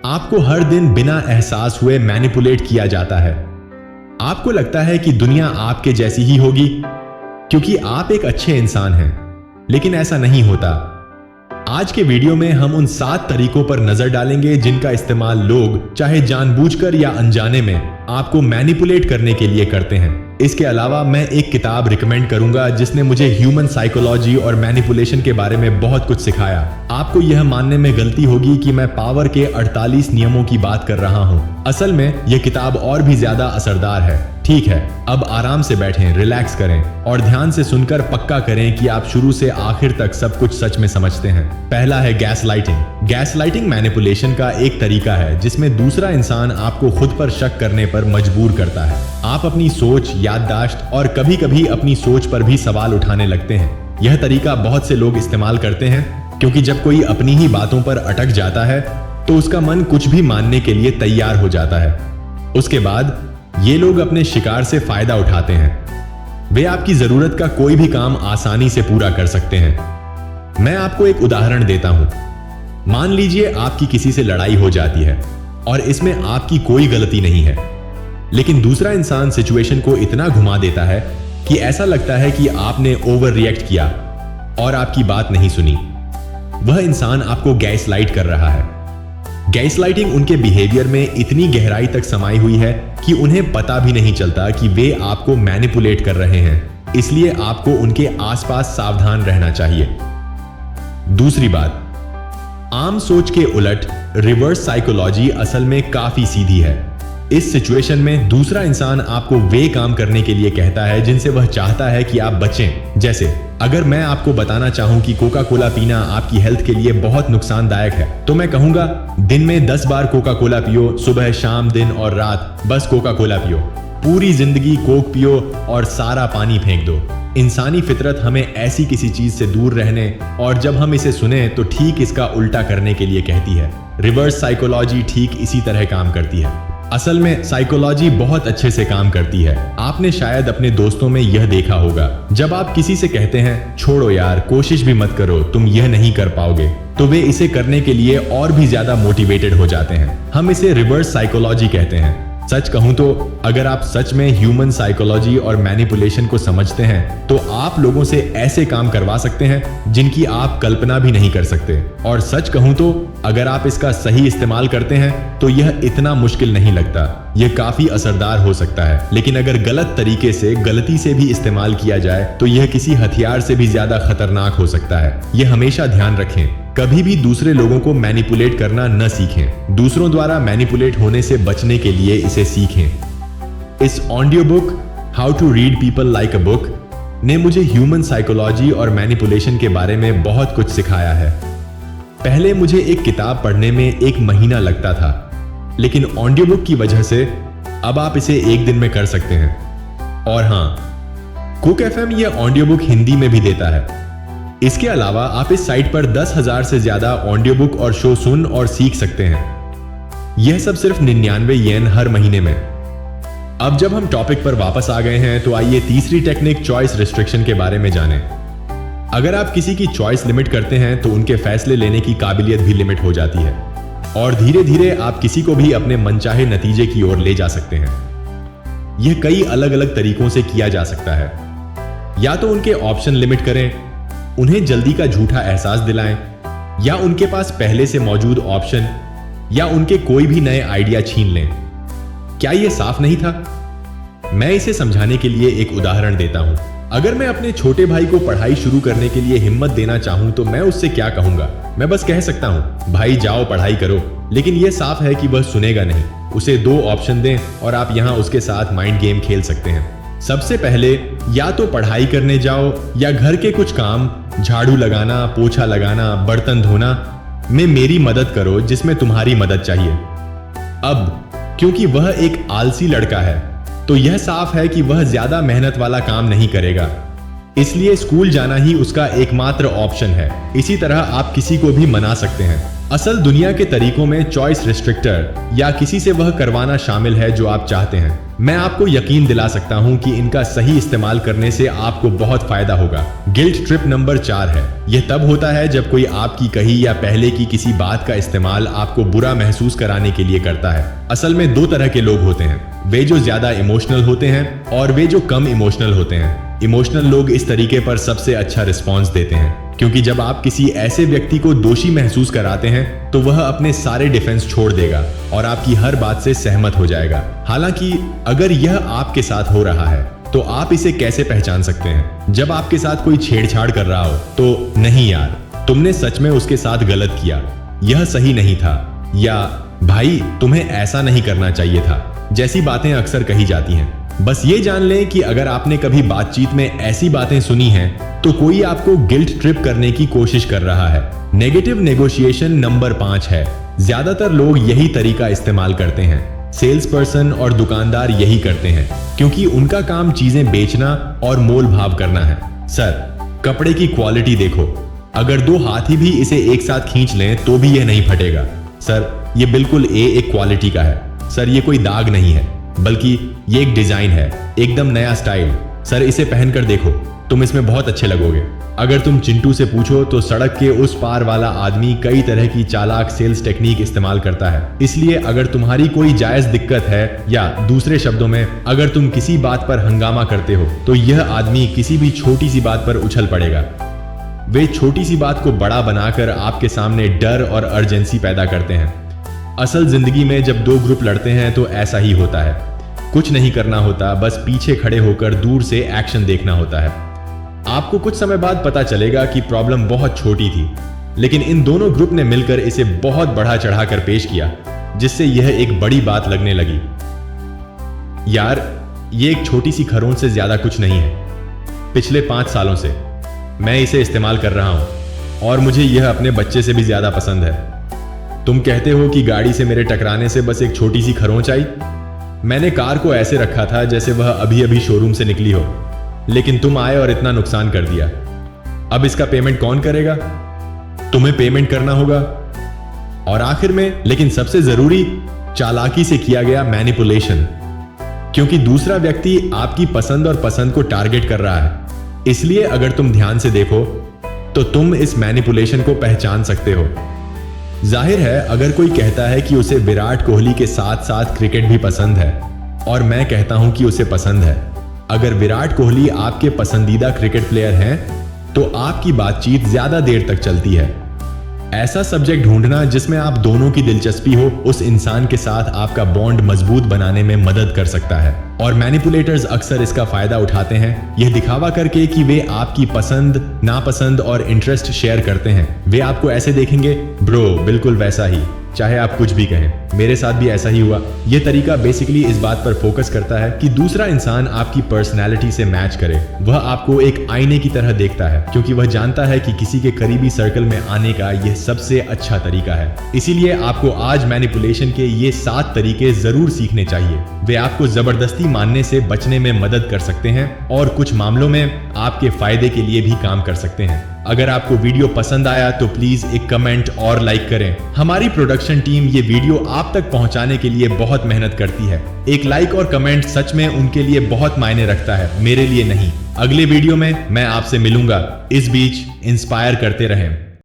आपको हर दिन बिना एहसास हुए मैनिपुलेट किया जाता है। आपको लगता है कि दुनिया आपके जैसी ही होगी क्योंकि आप एक अच्छे इंसान हैं, लेकिन ऐसा नहीं होता। आज के वीडियो में हम उन 7 तरीकों पर नजर डालेंगे जिनका इस्तेमाल लोग चाहे जानबूझकर या अनजाने में आपको मैनिपुलेट करने के लिए करते हैं। इसके अलावा मैं एक किताब रिकमेंड करूंगा जिसने मुझे ह्यूमन साइकोलॉजी और मैनिपुलेशन के बारे में बहुत कुछ सिखाया। आपको यह मानने में गलती होगी कि मैं पावर के 48 नियमों की बात कर रहा हूं। असल में यह किताब और भी ज्यादा असरदार है। ठीक है, अब आराम से बैठें, रिलैक्स करें और ध्यान से सुनकर पक्का करें कि आप शुरू से आखिर तक सब कुछ सच में समझते हैं। पहला है गैसलाइटिंग। गैसलाइटिंग मैनिपुलेशन का एक तरीका है जिसमें दूसरा इंसान आपको खुद पर शक करने पर मजबूर करता है। आप अपनी सोच, याददाश्त और कभी-कभी अपनी सोच पर भी सवाल उठाने लगते हैं। यह तरीका बहुत से लोग इस्तेमाल करते हैं क्योंकि जब कोई अपनी ही बातों पर अटक जाता है तो उसका मन कुछ भी मानने के लिए तैयार हो जाता है। उसके बाद ये लोग अपने शिकार से फायदा उठाते हैं। वे आपकी जरूरत का कोई भी काम आसानी से पूरा कर सकते हैं। मैं आपको एक उदाहरण देता हूं। मान लीजिए आपकी किसी से लड़ाई हो जाती है और इसमें आपकी कोई गलती नहीं है, लेकिन दूसरा इंसान सिचुएशन को इतना घुमा देता है कि ऐसा लगता है कि आपने ओवर रिएक्ट किया और आपकी बात नहीं सुनी। वह इंसान आपको गैसलाइट कर रहा है। गैसलाइटिंग उनके बिहेवियर में इतनी गहराई तक समाई हुई है कि उन्हें पता भी नहीं चलता कि वे आपको मैनिपुलेट कर रहे हैं। इसलिए आपको उनके आसपास सावधान रहना चाहिए। दूसरी बात, आम सोच के उलट रिवर्स साइकोलॉजी असल में काफी सीधी है। इस सिचुएशन में दूसरा इंसान आपको वे काम करने के लिए कहता है जिनसे वह चाहता है कि आप बचें। जैसे अगर मैं आपको बताना चाहूं कि कोका कोला पीना आपकी हेल्थ के लिए बहुत नुकसानदायक है, तो मैं कहूंगा दिन में 10 बार कोका कोला पियो, सुबह, शाम, दिन और रात बस कोका कोला पियो। पूरी जिंदगी कोक पियो और सारा पानी फेंक दो। इंसानी फितरत हमें ऐसी किसी चीज से दूर रहने और जब हम इसे सुने तो ठीक इसका उल्टा करने के लिए कहती है। रिवर्स साइकोलॉजी ठीक इसी तरह काम करती है। असल में साइकोलॉजी बहुत अच्छे से काम करती है। आपने शायद अपने दोस्तों में यह देखा होगा, जब आप किसी से कहते हैं छोड़ो यार, कोशिश भी मत करो, तुम यह नहीं कर पाओगे, तो वे इसे करने के लिए और भी ज्यादा मोटिवेटेड हो जाते हैं। हम इसे रिवर्स साइकोलॉजी कहते हैं। सच कहूं तो अगर आप सच में ह्यूमन साइकोलॉजी और मैनिपुलेशन को समझते हैं तो आप लोगों से ऐसे काम करवा सकते हैं जिनकी आप कल्पना भी नहीं कर सकते। और सच कहूं तो अगर आप इसका सही इस्तेमाल करते हैं तो यह इतना मुश्किल नहीं लगता। यह काफी असरदार हो सकता है, लेकिन अगर गलत तरीके से, गलती से भी इस्तेमाल किया जाए तो यह किसी हथियार से भी ज्यादा खतरनाक हो सकता है। यह हमेशा ध्यान रखें, कभी भी दूसरे लोगों को मैनिपुलेट करना न सीखें। दूसरों द्वारा मैनिपुलेट होने से बचने के लिए इसे सीखें। इस audio book how to read people like a book ने मुझे ह्यूमन साइकोलॉजी और मैनिपुलेशन के बारे में बहुत कुछ सिखाया है। पहले मुझे एक किताब पढ़ने में 1 महीना लगता था, लेकिन ऑडियो बुक की वजह से अब आप इसे 1 दिन में कर सकते हैं। और हाँ, कुक एफएम यह ऑडियो बुक हिंदी में भी देता है। इसके अलावा आप इस साइट पर 10,000 से ज्यादा ऑडियो बुक और शो सुन और सीख सकते हैं। यह सब सिर्फ 99 येन हर महीने में। अब जब हम टॉपिक पर वापस आ गए हैं तो आइए तीसरी टेक्निक, चॉइस रिस्ट्रिक्शन के बारे में जानें। अगर आप किसी की चॉइस लिमिट करते हैं तो उनके फैसले लेने की काबिलियत भी लिमिट हो जाती है और धीरे धीरे आप किसी को भी अपने मनचाहे नतीजे की ओर ले जा सकते हैं। यह कई अलग अलग तरीकों से किया जा सकता है। या तो उनके ऑप्शन लिमिट करें, उन्हें जल्दी का झूठा एहसास दिलाएं, या उनके पास पहले से मौजूद ऑप्शन या उनके कोई भी नए आइडिया छीन लें। क्या यह साफ नहीं था? मैं इसे समझाने के लिए एक उदाहरण देता हूं। अगर मैं अपने छोटे भाई को पढ़ाई शुरू करने के लिए हिम्मत देना चाहूं तो मैं उससे क्या कहूंगा? मैं बस कह सकता हूं, भाई जाओ पढ़ाई करो, लेकिन यह साफ है कि वह सुनेगा नहीं। उसे 2 ऑप्शन दें और आप यहां उसके साथ माइंड गेम खेल सकते हैं। सबसे पहले या तो पढ़ाई करने जाओ या घर के कुछ काम, झाड़ू लगाना, पोछा लगाना, बर्तन धोना में मेरी मदद करो जिसमें तुम्हारी मदद चाहिए। अब क्योंकि वह एक आलसी लड़का है तो यह साफ है कि वह ज्यादा मेहनत वाला काम नहीं करेगा, इसलिए स्कूल जाना ही उसका एकमात्र ऑप्शन है। इसी तरह आप किसी को भी मना सकते हैं। असल दुनिया के तरीकों में चॉइस रिस्ट्रिक्टर या किसी से वह करवाना शामिल है जो आप चाहते हैं। मैं आपको यकीन दिला सकता हूं कि इनका सही इस्तेमाल करने से आपको बहुत फायदा होगा। गिल्ट ट्रिप नंबर 4 है। यह तब होता है जब कोई आपकी कही या पहले की किसी बात का इस्तेमाल आपको बुरा महसूस कराने के लिए करता है। असल में 2 तरह के लोग होते हैं, वे जो ज्यादा इमोशनल होते हैं और वे जो कम इमोशनल होते हैं। इमोशनल लोग इस तरीके पर सबसे अच्छा रिस्पॉन्स देते हैं, क्योंकि जब आप किसी ऐसे व्यक्ति को दोषी महसूस कराते हैं तो वह अपने सारे डिफेंस छोड़ देगा और आपकी हर बात से सहमत हो जाएगा। हालांकि अगर यह आपके साथ हो रहा है तो आप इसे कैसे पहचान सकते हैं? जब आपके साथ कोई छेड़छाड़ कर रहा हो तो नहीं यार, तुमने सच में उसके साथ गलत किया, यह सही नहीं था, या भाई तुम्हें ऐसा नहीं करना चाहिए था, जैसी बातें अक्सर कही जाती हैं। बस ये जान लें कि अगर आपने कभी बातचीत में ऐसी बातें सुनी हैं तो कोई आपको गिल्ट ट्रिप करने की कोशिश कर रहा है। नेगेटिव नेगोशिएशन नंबर 5 है। ज्यादातर लोग यही तरीका इस्तेमाल करते हैं। सेल्स पर्सन और दुकानदार यही करते हैं, क्योंकि उनका काम चीजें बेचना और मोल भाव करना है। सर, कपड़े की क्वालिटी देखो, अगर 2 हाथी भी इसे एक साथ खींच लें तो भी यह नहीं फटेगा। सर, ये बिल्कुल एक क्वालिटी का है। सर, ये कोई दाग नहीं है, बल्कि ये एक डिजाइन है, एकदम नया स्टाइल। सर, इसे पहनकर देखो, तुम इसमें बहुत अच्छे लगोगे। अगर तुम चिंटू से पूछो तो सड़क के उस पार वाला आदमी कई तरह की चालाक सेल्स टेक्निक इस्तेमाल करता है। इसलिए अगर तुम्हारी कोई जायज दिक्कत है, या दूसरे शब्दों में अगर तुम किसी बात पर हंगामा करते हो, तो यह आदमी किसी भी छोटी सी बात पर उछल पड़ेगा। वे छोटी सी बात को बड़ा बनाकर आपके सामने डर और अर्जेंसी पैदा करते हैं। असल जिंदगी में जब 2 ग्रुप लड़ते हैं तो ऐसा ही होता है। कुछ नहीं करना होता, बस पीछे खड़े होकर दूर से एक्शन देखना होता है। आपको कुछ समय बाद पता चलेगा कि प्रॉब्लम बहुत छोटी थी, लेकिन इन दोनों ग्रुप ने मिलकर इसे बहुत बढ़ा चढ़ाकर पेश किया, जिससे यह एक बड़ी बात लगने लगी। यार, ये एक छोटी सी खरोंच से ज्यादा कुछ नहीं है। पिछले 5 सालों से मैं इसे इस्तेमाल कर रहा हूं और मुझे यह अपने बच्चे से भी ज्यादा पसंद है। तुम कहते हो कि गाड़ी से मेरे टकराने से बस एक छोटी सी खरोंच आई। मैंने कार को ऐसे रखा था जैसे वह अभी अभी शोरूम से निकली हो, लेकिन तुम आए और इतना नुकसान कर दिया। अब इसका पेमेंट कौन करेगा? तुम्हें पेमेंट करना होगा। और आखिर में, लेकिन सबसे जरूरी, चालाकी से किया गया मैनिपुलेशन, क्योंकि दूसरा व्यक्ति आपकी पसंद और पसंद को टारगेट कर रहा है। इसलिए अगर तुम ध्यान से देखो तो तुम इस मैनिपुलेशन को पहचान सकते हो। जाहिर है, अगर कोई कहता है कि उसे विराट कोहली के साथ साथ क्रिकेट भी पसंद है, और मैं कहता हूं कि उसे पसंद है, अगर विराट कोहली आपके पसंदीदा क्रिकेट प्लेयर हैं, तो आपकी बातचीत ज्यादा देर तक चलती है। ऐसा सब्जेक्ट ढूंढना जिसमें आप दोनों की दिलचस्पी हो, उस इंसान के साथ आपका बॉन्ड मजबूत बनाने में मदद कर सकता है। और मैनिपुलेटर्स अक्सर इसका फायदा उठाते हैं, यह दिखावा करके कि वे आपकी पसंद, नापसंद और इंटरेस्ट शेयर करते हैं। वे आपको ऐसे देखेंगे, ब्रो बिल्कुल वैसा ही, चाहे आप कुछ भी कहें, मेरे साथ भी ऐसा ही हुआ। यह तरीका बेसिकली इस बात पर फोकस करता है कि दूसरा इंसान आपकी पर्सनैलिटी से मैच करे। वह आपको एक आईने की तरह देखता है, क्योंकि वह जानता है कि किसी के करीबी सर्कल में आने का यह सबसे अच्छा तरीका है। इसीलिए आपको आज मैनिपुलेशन के ये 7 तरीके जरूर सीखने चाहिए। वे आपको जबरदस्ती मानने से बचने में मदद कर सकते हैं और कुछ मामलों में आपके फायदे के लिए भी काम कर सकते हैं। अगर आपको वीडियो पसंद आया तो प्लीज एक कमेंट और लाइक करें। हमारी प्रोडक्शन टीम ये वीडियो आप तक पहुंचाने के लिए बहुत मेहनत करती है। एक लाइक और कमेंट सच में उनके लिए बहुत मायने रखता है, मेरे लिए नहीं। अगले वीडियो में मैं आपसे मिलूंगा। इस बीच इंस्पायर करते रहें।